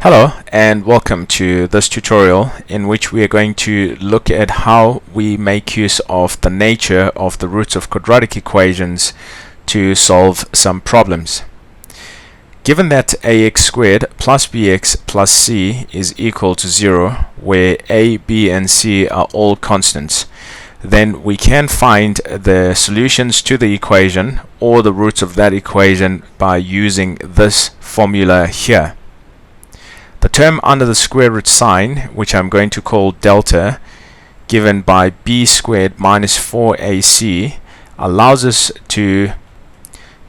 Hello and welcome to this tutorial in which we are going to look at how we make use of the nature of the roots of quadratic equations to solve some problems. Given that ax squared plus bx plus c is equal to 0, where a, b and c are all constants, then we can find the solutions to the equation or the roots of that equation by using this formula here. The term under the square root sign, which I'm going to call delta, given by b squared minus 4ac, allows us to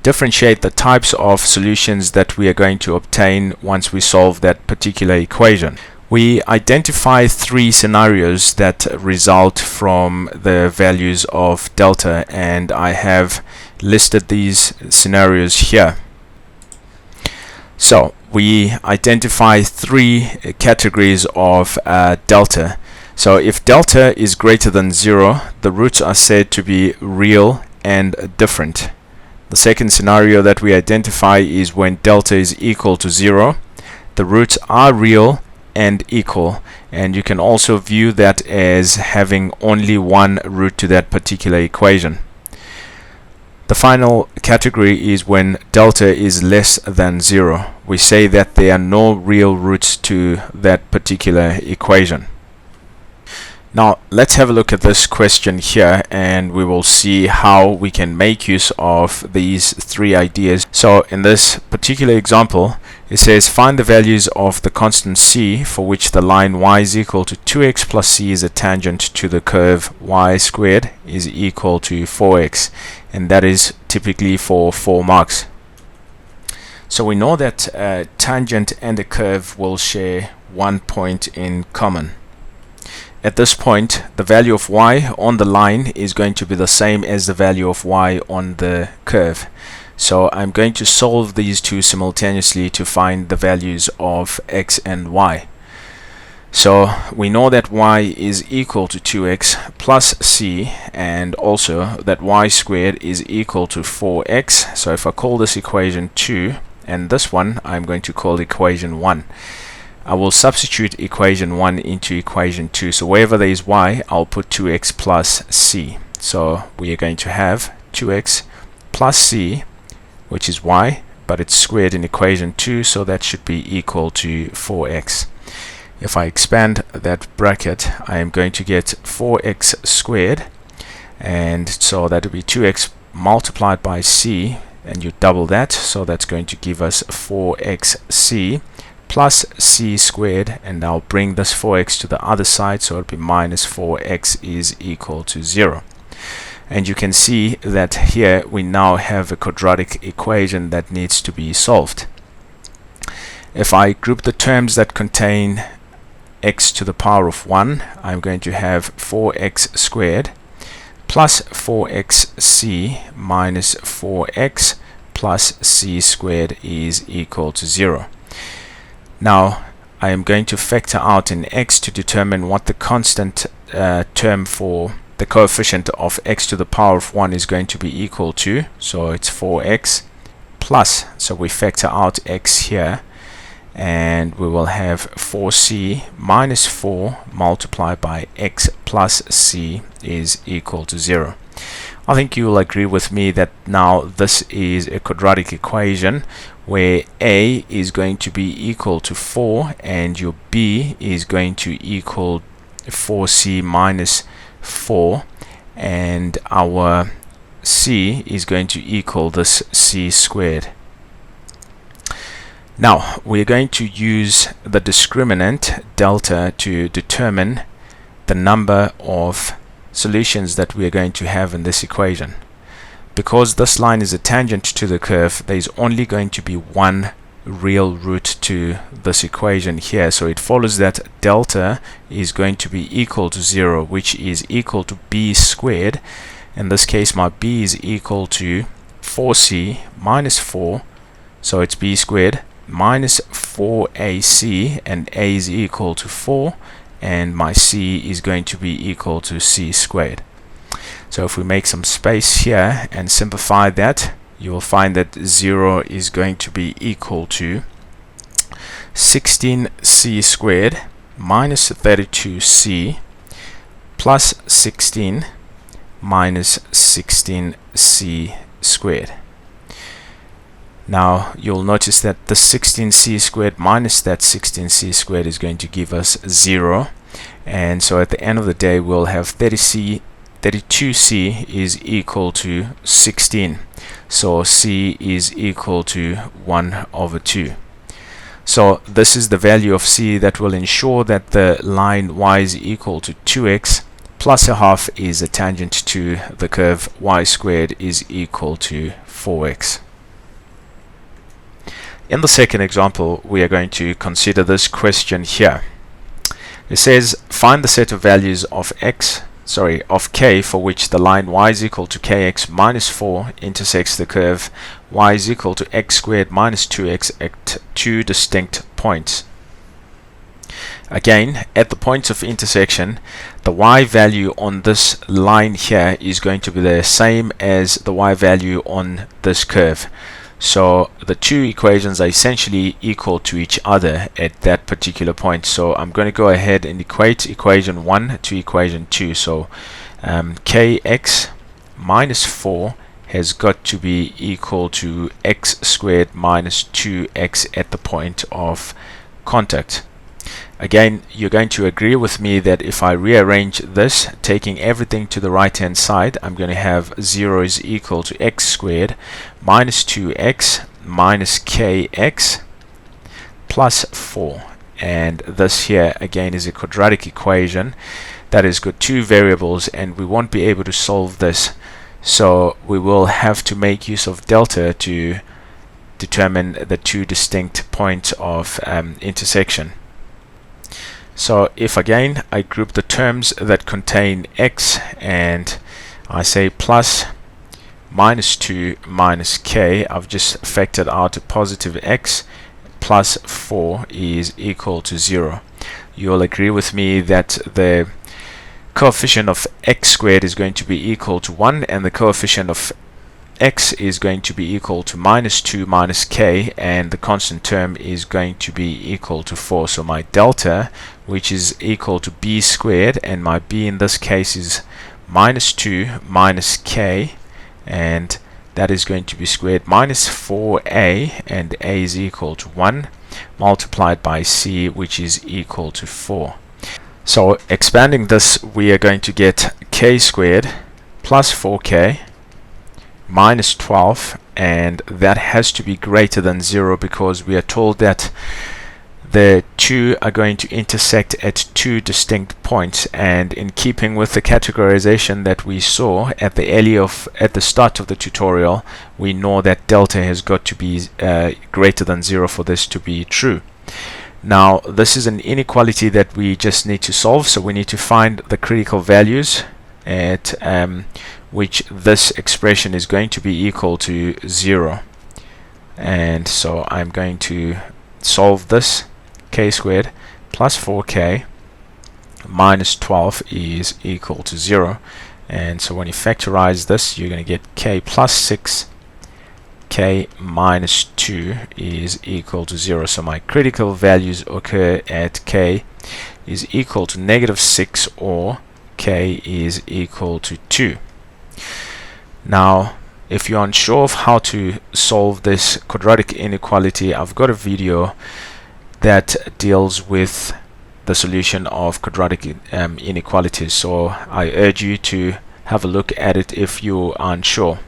differentiate the types of solutions that we are going to obtain once we solve that particular equation. We identify three scenarios that result from the values of delta, and I have listed these scenarios here. So we identify three categories of delta. So if delta is greater than 0, the roots are said to be real and different. The second scenario that we identify is when delta is equal to 0, the roots are real and equal, and you can also view that as having only one root to that particular equation. The final category is when delta is less than 0. We say that there are no real roots to that particular equation. Now let's have a look at this question here, and we will see how we can make use of these three ideas. So in this particular example, it says find the values of the constant c for which the line y is equal to 2x plus c is a tangent to the curve y squared is equal to 4x, and that is typically for 4 marks. So we know that a tangent and a curve will share one point in common. At this point, the value of y on the line is going to be the same as the value of y on the curve. So I'm going to solve these two simultaneously to find the values of x and y. So we know that y is equal to 2x plus c, and also that y squared is equal to 4x. So if I call this equation 2, and this one I'm going to call equation 1. I will substitute equation 1 into equation 2. So wherever there is y, I'll put 2x plus c. So we are going to have 2x plus c, which is y, but it's squared in equation 2, so that should be equal to 4x. If I expand that bracket, I am going to get 4x squared, and so that will be 2x multiplied by c, and you double that, so that's going to give us 4xc plus c squared, and I'll bring this 4x to the other side, so it'll be minus 4x is equal to 0. And you can see that here we now have a quadratic equation that needs to be solved. If I group the terms that contain x to the power of 1, I'm going to have 4x squared plus 4xc minus 4x plus c squared is equal to 0. Now I am going to factor out an x to determine what the constant term for the coefficient of x to the power of 1 is going to be equal to. So it's 4x plus, so we factor out x here, and we will have 4c minus 4 multiplied by x plus c is equal to 0. I think you will agree with me that now this is a quadratic equation where a is going to be equal to 4 and your b is going to equal 4c minus 4, and our c is going to equal this c squared. Now we're going to use the discriminant delta to determine the number of solutions that we are going to have in this equation. Because this line is a tangent to the curve, there is only going to be one real root to this equation here, so it follows that delta is going to be equal to 0, which is equal to b squared. In this case my b is equal to 4c minus 4, so it's b squared minus 4ac, and a is equal to 4, and my c is going to be equal to c squared. So if we make some space here and simplify that, you will find that 0 is going to be equal to 16c squared minus 32c plus 16 minus 16c squared. Now you'll notice that the 16c squared minus that 16c squared is going to give us 0, and so at the end of the day we'll have 32c is equal to 16, so c is equal to 1 over 2. So this is the value of c that will ensure that the line y is equal to 2x plus a half is a tangent to the curve y squared is equal to 4x. In the second example, we are going to consider this question here. It says find the set of values of k for which the line y is equal to kx minus 4 intersects the curve y is equal to x squared minus 2x at two distinct points. Again, at the points of intersection, the y value on this line here is going to be the same as the y value on this curve. So the two equations are essentially equal to each other at that particular point. So I'm going to go ahead and equate equation 1 to equation 2. So kx minus 4 has got to be equal to x squared minus 2x at the point of contact. Again, you're going to agree with me that if I rearrange this, taking everything to the right hand side, I'm going to have 0 is equal to x squared minus 2x minus kx plus 4. And this here again is a quadratic equation that has got two variables, and we won't be able to solve this, so we will have to make use of delta to determine the two distinct points of intersection. So if again I group the terms that contain x and I say plus minus 2 minus k, I've just factored out a positive x plus 4 is equal to 0. You'll agree with me that the coefficient of x squared is going to be equal to 1 and the coefficient of x is going to be equal to minus 2 minus k, and the constant term is going to be equal to 4. So my delta, which is equal to b squared, and my b in this case is minus 2 minus k, and that is going to be squared minus 4a, and a is equal to 1 multiplied by c, which is equal to 4. So expanding this, we are going to get k squared plus 4k minus 12, and that has to be greater than 0 because we are told that the two are going to intersect at two distinct points, and in keeping with the categorization that we saw at the start of the tutorial, we know that delta has got to be greater than 0 for this to be true. Now this is an inequality that we just need to solve, so we need to find the critical values at which this expression is going to be equal to 0. And so I'm going to solve this. K squared plus 4k minus 12 is equal to 0. And so when you factorize this, you're going to get k plus 6, k minus 2 is equal to 0. So my critical values occur at k is equal to negative 6 or k is equal to 2. Now, if you're unsure of how to solve this quadratic inequality, I've got a video that deals with the solution of quadratic inequalities, so I urge you to have a look at it if you are unsure.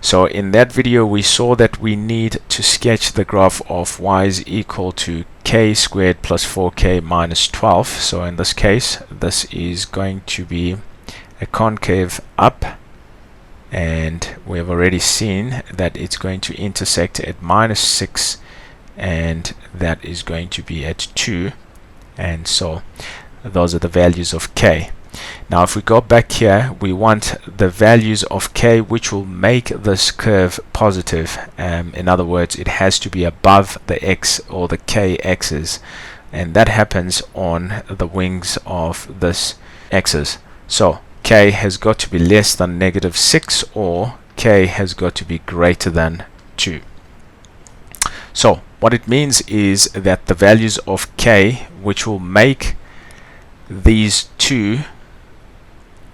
So in that video we saw that we need to sketch the graph of y is equal to k squared plus 4k minus 12. So in this case this is going to be a concave up, and we have already seen that it's going to intersect at minus 6, and that is going to be at 2, and so those are the values of k. Now if we go back here, we want the values of k which will make this curve positive. In other words, it has to be above the x or the k axis, and that happens on the wings of this axis. So k has got to be less than negative 6 or k has got to be greater than 2. So What it means is that the values of k, which will make these two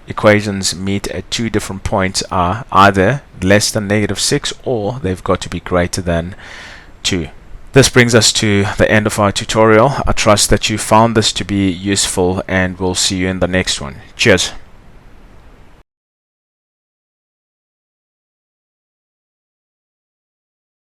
equations meet at two different points, are either less than -6 or they've got to be greater than 2. This brings us to the end of our tutorial. I trust that you found this to be useful, and we'll see you in the next one. Cheers.